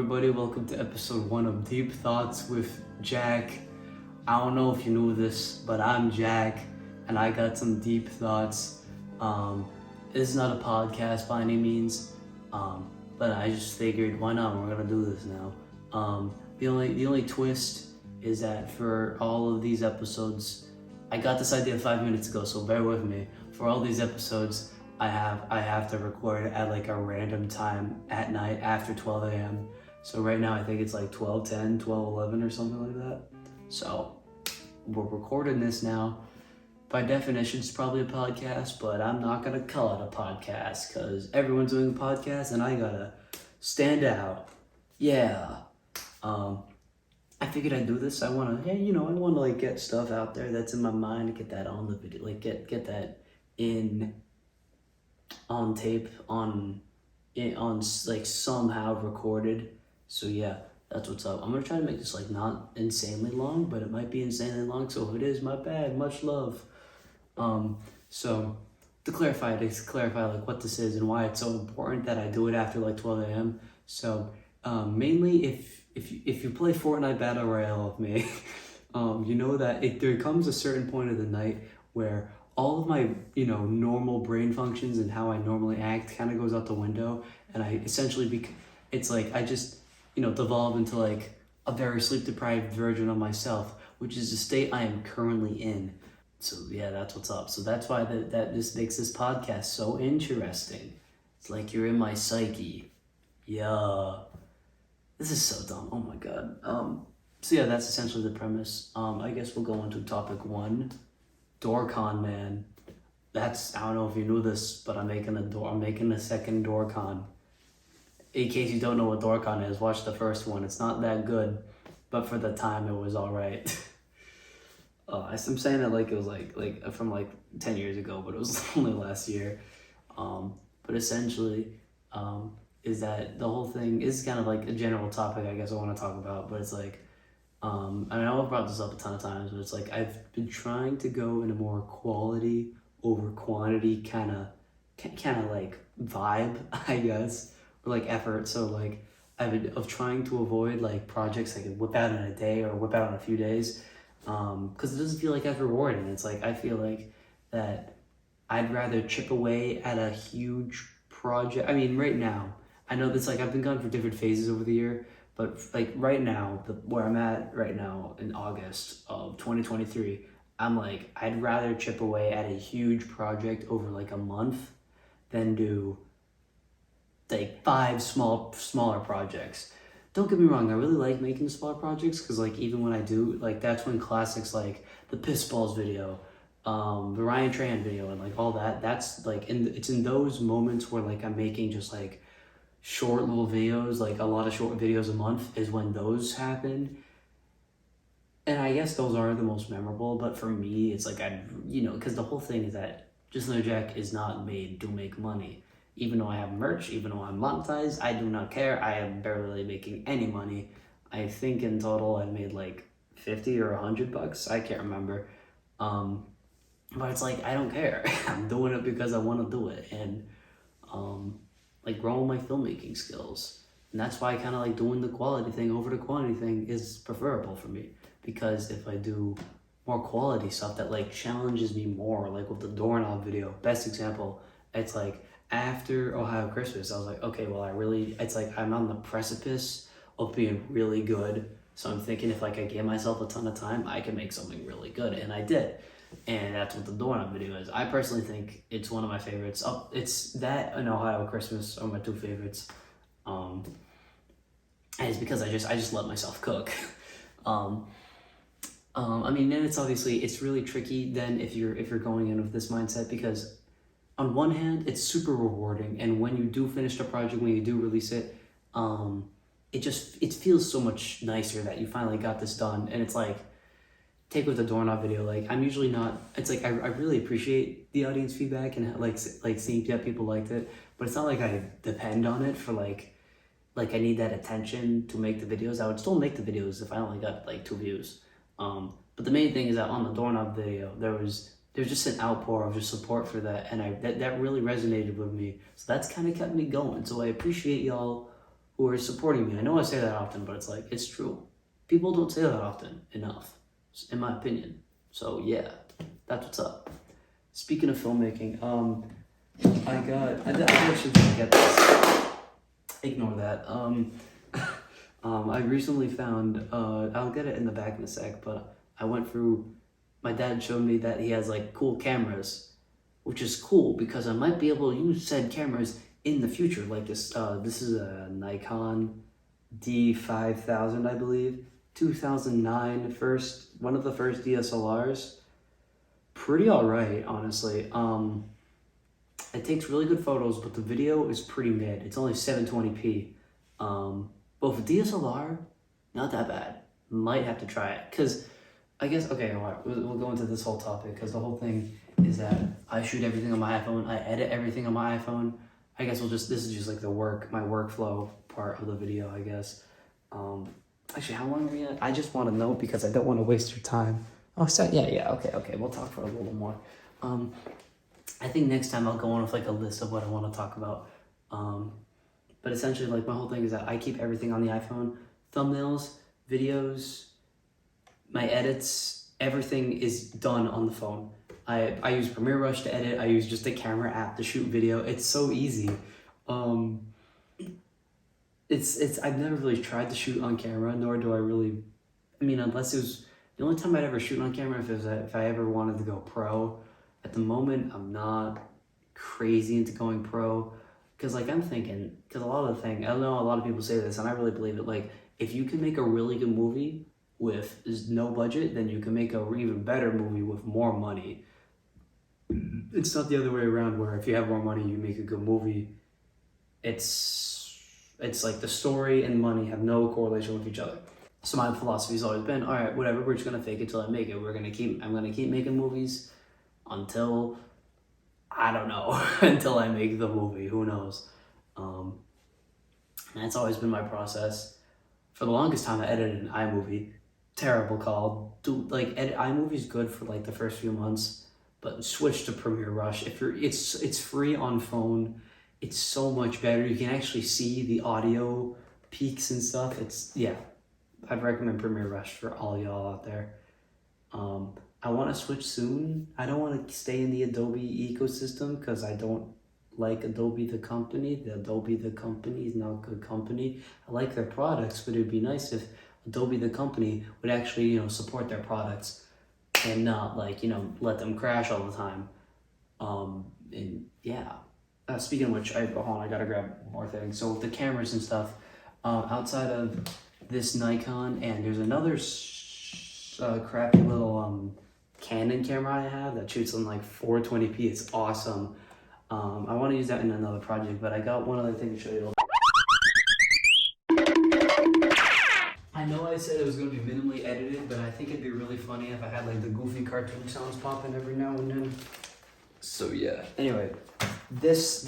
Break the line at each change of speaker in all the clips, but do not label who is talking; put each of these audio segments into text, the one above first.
everybody, welcome to episode 1 of Deep Thoughts with Jack. I don't know if you knew this, but I'm Jack, and I got some deep thoughts. This is not a podcast by any means, but I just figured, why not? We're gonna do this now. The only twist is that for all of these episodes, I got this idea 5 minutes ago, so bear with me. For all these episodes, I have to record at like a random time at night after 12 a.m. So right now I think it's like 12:10, 12:11 or something like that. So we're recording this now. By definition, it's probably a podcast, but I'm not gonna call it a podcast because everyone's doing a podcast and I gotta stand out. Yeah. I figured I'd do this. I wanna like get stuff out there that's in my mind, get that on the video, like get that on tape, on like somehow recorded. So yeah, that's what's up. I'm gonna try to make this like not insanely long, but it might be insanely long. So if it is, my bad. Much love. So to clarify like what this is and why it's so important that I do it after like 12 a.m. So mainly if you play Fortnite Battle Royale with me, you know that there comes a certain point of the night where all of my, normal brain functions and how I normally act kind of goes out the window, and I essentially it's like I just, devolve into like a very sleep-deprived version of myself, which is the state I am currently in. So yeah, that's what's up. So that's why that this makes this podcast so interesting. It's like you're in my psyche. Yeah. This is so dumb. Oh my god. So yeah, that's essentially the premise. I guess we'll go into topic 1. DoorCon, man. I don't know if you knew this, but I'm making a second DoorCon. In case you don't know what DoorCon is, watch the first one. It's not that good, but for the time it was alright. I'm saying it like it was like from like 10 years ago, but it was only last year. But essentially, is that the whole thing is kind of like a general topic I guess I want to talk about, but it's like, I know I've brought this up a ton of times, but it's like I've been trying to go in a more quality over quantity kind of like vibe, I guess, or like effort. So like of trying to avoid like projects I could whip out in a day or whip out in a few days, because it doesn't feel like as rewarding. It's like I feel like that I'd rather chip away at a huge project. I mean, right now, I know that's like I've been gone for different phases over the year. But like right now, where I'm at right now in August of 2023, I'm like, I'd rather chip away at a huge project over like a month than do like 5 smaller projects. Don't get me wrong, I really like making smaller projects because like even when I do, like that's when classics like the Piss Balls video, the Ryan Tran video and like all that, that's like, it's in those moments where like I'm making just like short little videos, like a lot of short videos a month is when those happen. And I guess those are the most memorable, but for me, it's like because the whole thing is that Just Another Jack is not made to make money. Even though I have merch, even though I'm monetized, I do not care. I am barely making any money. I think in total I made like 50 or $100. I can't remember. But it's like, I don't care. I'm doing it because I want to do it. And, like growing my filmmaking skills. And that's why I kind of like doing the quality thing over the quantity thing is preferable for me. Because if I do more quality stuff that like challenges me more, like with the doorknob video, best example, it's like after Ohio Christmas, I was like, okay, well it's like I'm on the precipice of being really good. So I'm thinking if like I gave myself a ton of time, I can make something really good. And I did. And that's what the doorknob video is. I personally think it's one of my favorites. It's that and Ohio Christmas are my 2 favorites. And it's because I just let myself cook. I mean, and it's really tricky then if you're going in with this mindset, because on one hand it's super rewarding, and when you do finish the project, when you do release it, it feels so much nicer that you finally got this done. And it's like, take with the doorknob video, like I'm usually not, it's like I really appreciate the audience feedback and like seeing that people liked it, but it's not like I depend on it for like I need that attention to make the videos. I would still make the videos if I only got like 2 views. But the main thing is that on the doorknob video, there's just an outpour of just support for that, and that really resonated with me. So that's kind of kept me going. So I appreciate y'all who are supporting me. I know I say that often, but it's like, it's true. People don't say that often enough, in my opinion. So yeah, that's what's up. Speaking of filmmaking, I actually didn't get this. Ignore that. I recently found, I'll get it in the back in a sec, but I went through, my dad showed me that he has like cool cameras, which is cool because I might be able to use said cameras in the future. Like this is a Nikon D5000, I believe, 2009, one of the first DSLRs. Pretty alright, honestly. It takes really good photos, but the video is pretty mid. It's only 720p. But for DSLR, not that bad. Might have to try it, because I guess, okay, all right, we'll go into this whole topic, because the whole thing is that I shoot everything on my iPhone, I edit everything on my iPhone. I guess this is just like my workflow part of the video, I guess. Actually, how long are we at? I just want to know because I don't want to waste your time. Oh, so yeah, okay, we'll talk for a little more. I think next time I'll go on with like a list of what I want to talk about. But essentially, like, my whole thing is that I keep everything on the iPhone. Thumbnails, videos, my edits, everything is done on the phone. I use Premiere Rush to edit. I use just a camera app to shoot video. It's so easy. I've never really tried to shoot on camera, nor do I really, I mean, unless it was, the only time I'd ever shoot on camera if I ever wanted to go pro. At the moment, I'm not crazy into going pro, because like I'm thinking, because a lot of the thing, I don't know, a lot of people say this and I really believe it, like if you can make a really good movie with no budget, then you can make a even better movie with more money. It's not the other way around, where if you have more money, you make a good movie. It's like the story and money have no correlation with each other. So my philosophy has always been, all right, whatever, we're just gonna fake it till I make it. I'm gonna keep making movies until, I don't know, until I make the movie, who knows? And that's always been my process. For the longest time, I edited an iMovie. Terrible call. iMovie's good for like the first few months, but switch to Premiere Rush. It's free on phone. It's so much better. You can actually see the audio peaks and stuff. I'd recommend Premiere Rush for all y'all out there. I want to switch soon. I don't want to stay in the Adobe ecosystem because I don't like Adobe the company. The Adobe the company is not a good company. I like their products, but it'd be nice if Adobe the company would actually, support their products and not let them crash all the time. And yeah. Speaking of which, hold on, I gotta grab more things. So with the cameras and stuff, outside of this Nikon, and there's another crappy little Canon camera I have that shoots on like 420p. It's awesome. I want to use that in another project, but I got one other thing to show you. I know I said it was going to be minimally edited, but I think it'd be really funny if I had like the goofy cartoon sounds popping every now and then. So yeah. Anyway, this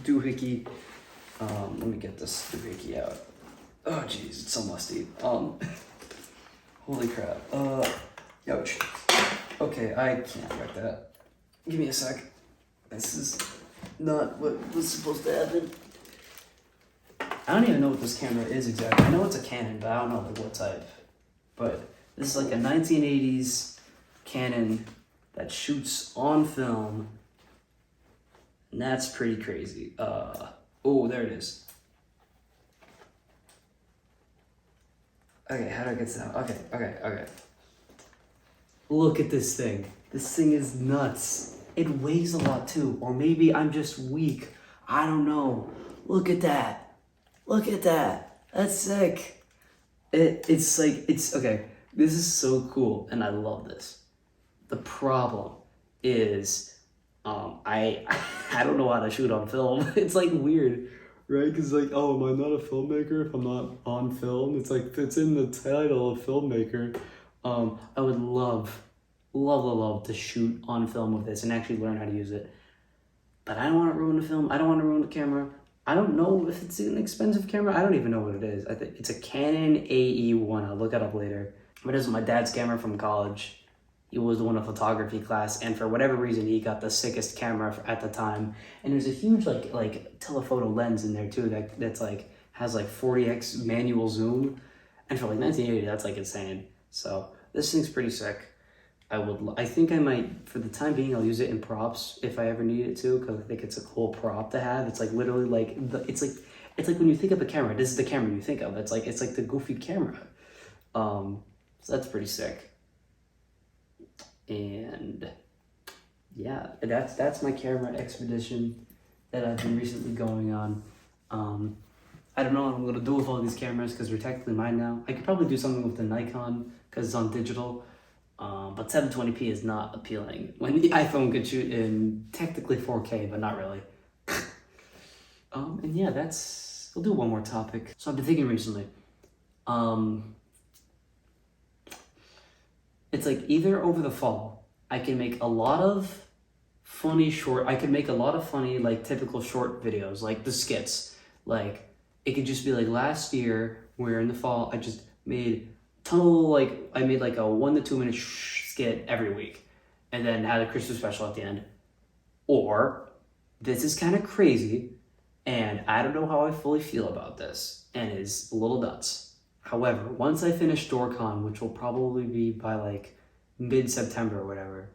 doohickey. Let me get this doohickey out. Oh jeez, it's so musty. Holy crap. Ouch. Okay, I can't write that. Give me a sec. This is not what was supposed to happen. I don't even know what this camera is exactly. I know it's a Canon, but I don't know like what type. But this is like a 1980s Canon that shoots on film. And that's pretty crazy. Oh, there it is. Okay, how do I get this out? Okay. Look at this thing. This thing is nuts. It weighs a lot too, or maybe I'm just weak. I don't know. Look at that. Look at that. That's sick. It's okay. This is so cool, and I love this. The problem is, I don't know how to shoot on film. It's like weird, right? Because like, oh, am I not a filmmaker if I'm not on film? It's like, it's in the title of filmmaker. I would love to shoot on film with this and actually learn how to use it. But I don't want to ruin the film. I don't want to ruin the camera. I don't know if it's an expensive camera. I don't even know what it is. I think it's a Canon AE1. I'll look it up later. But this is my dad's camera from college. He was doing a photography class, and for whatever reason, he got the sickest camera at the time. And there's a huge like telephoto lens in there too. That's like has like 40x manual zoom, and for like 1980, that's like insane. So this thing's pretty sick. I think I might, for the time being, I'll use it in props if I ever need it to, because I think it's a cool prop to have. It's like literally like it's like when you think of a camera, this is the camera you think of. It's like the goofy camera. So that's pretty sick. And yeah, that's my camera expedition that I've been recently going on. I don't know what I'm gonna do with all these cameras because they're technically mine now. I could probably do something with the Nikon because it's on digital. But 720p is not appealing when the iPhone could shoot in technically 4K, but not really. And yeah, we'll do one more topic. So I've been thinking recently, it's like either over the fall, I can make a lot of funny like typical short videos, like the skits. Like it could just be like last year where in the fall, I just made I made like a 1 to 2 minute skit every week and then had a Christmas special at the end. Or this is kind of crazy and I don't know how I fully feel about this and is a little nuts. However, once I finish DoorCon, which will probably be by like mid-September or whatever,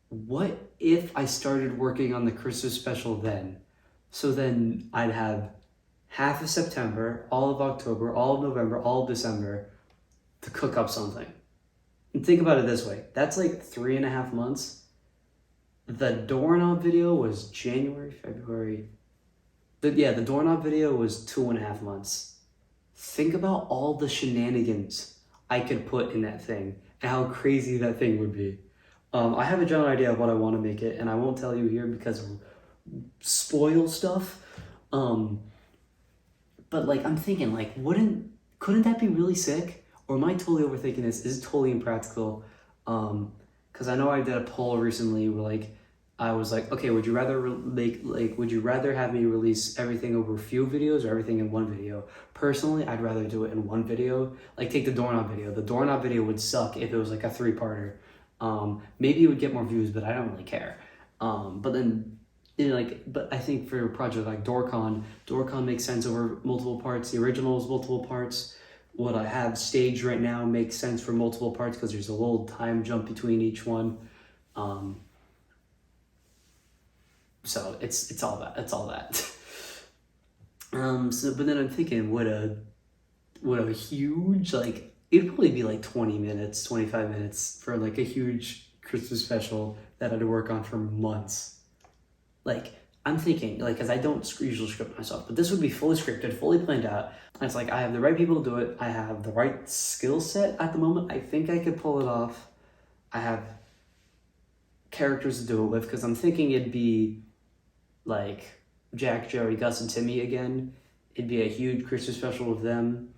what if I started working on the Christmas special then? So then I'd have half of September, all of October, all of November, all of December to cook up something. And think about it this way. That's like 3.5 months. The doorknob video was January, February. The doorknob video was 2.5 months. Think about all the shenanigans I could put in that thing and how crazy that thing would be. I have a general idea of what I want to make it, and I won't tell you here because of spoil stuff. But like I'm thinking, like, couldn't that be really sick? Or am I totally overthinking this? Is it totally impractical? Because I know I did a poll recently where like I was like, okay, would you rather would you rather have me release everything over a few videos or everything in one video? Personally, I'd rather do it in one video. Like take the doorknob video. The doorknob video would suck if it was like a 3-parter. Maybe it would get more views, but I don't really care. But then, but I think for a project like DoorCon makes sense over multiple parts. The original is multiple parts. What I have staged right now makes sense for multiple parts because there's a little time jump between each one. So it's all that. But then I'm thinking, what a huge, like, it'd probably be like 20 minutes, 25 minutes for like a huge Christmas special that I'd work on for months. Like, I'm thinking, like, because I don't usually script myself, but this would be fully scripted, fully planned out. And it's like, I have the right people to do it. I have the right skill set at the moment. I think I could pull it off. I have characters to do it with, because I'm thinking it'd be like Jack, Jerry, Gus, and Timmy again. It'd be a huge Christmas special with them.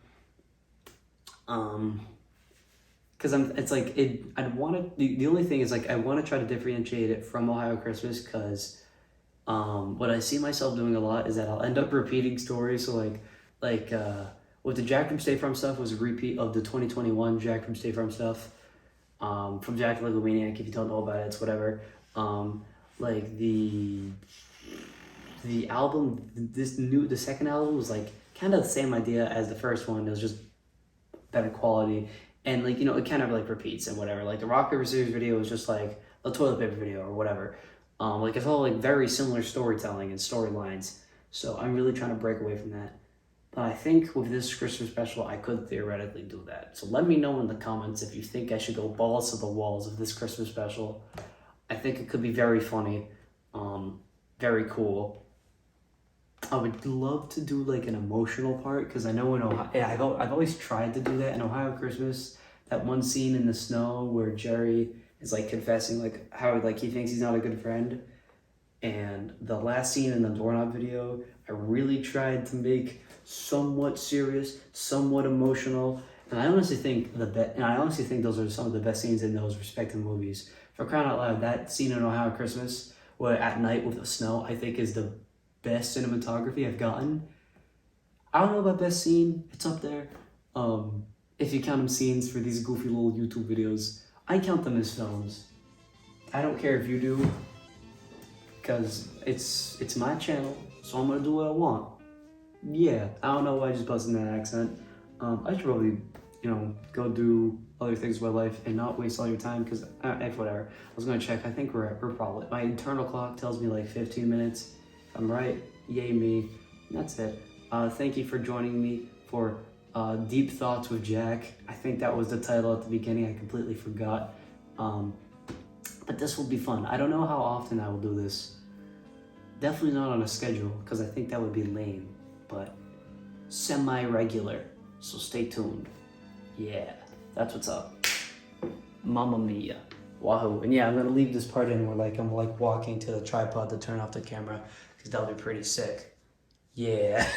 Because I'd want to, the only thing is like, I want to try to differentiate it from Ohio Christmas, because what I see myself doing a lot is that I'll end up repeating stories. So with the Jack from State Farm stuff was a repeat of the 2021 Jack from State Farm stuff. From Jack the Lego Maniac, if you don't know about it, it's whatever. Like the album, the second album was like kind of the same idea as the first one. It was just better quality, and like, it kind of like repeats and whatever. Like the Rock Paper Series video was just like a toilet paper video or whatever. Like it's all like very similar storytelling and storylines. So I'm really trying to break away from that. But I think with this Christmas special, I could theoretically do that. So let me know in the comments if you think I should go balls to the walls of this Christmas special. I think it could be very funny, very cool. I would love to do like an emotional part, because I know in Ohio, I've always tried to do that in Ohio Christmas. That one scene in the snow where Jerry is like confessing like how like he thinks he's not a good friend, and the last scene in the doorknob video, I really tried to make somewhat serious, somewhat emotional, and I honestly think those are some of the best scenes in those respective movies. For crying out loud, that scene in Ohio Christmas, where at night with the snow, I think is the best cinematography I've gotten. I don't know about best scene, it's up there. If you count them scenes for these goofy little YouTube videos, I count them as films. I don't care if you do, because it's my channel, so I'm gonna do what I want. Yeah, I don't know why I just busted in that accent. I should probably, go do other things with my life and not waste all your time because, whatever. I was gonna check. I think we're probably, my internal clock tells me like 15 minutes. If I'm right, yay me. And that's it. Thank you for joining me for Deep Thoughts with Jack. I think that was the title at the beginning. I completely forgot. But this will be fun. I don't know how often I will do this. Definitely not on a schedule because I think that would be lame, but semi-regular. So stay tuned. Yeah, that's what's up. Mamma mia. Wahoo. And yeah, I'm gonna leave this part in where I'm walking to the tripod to turn off the camera because that'll be pretty sick. Yeah.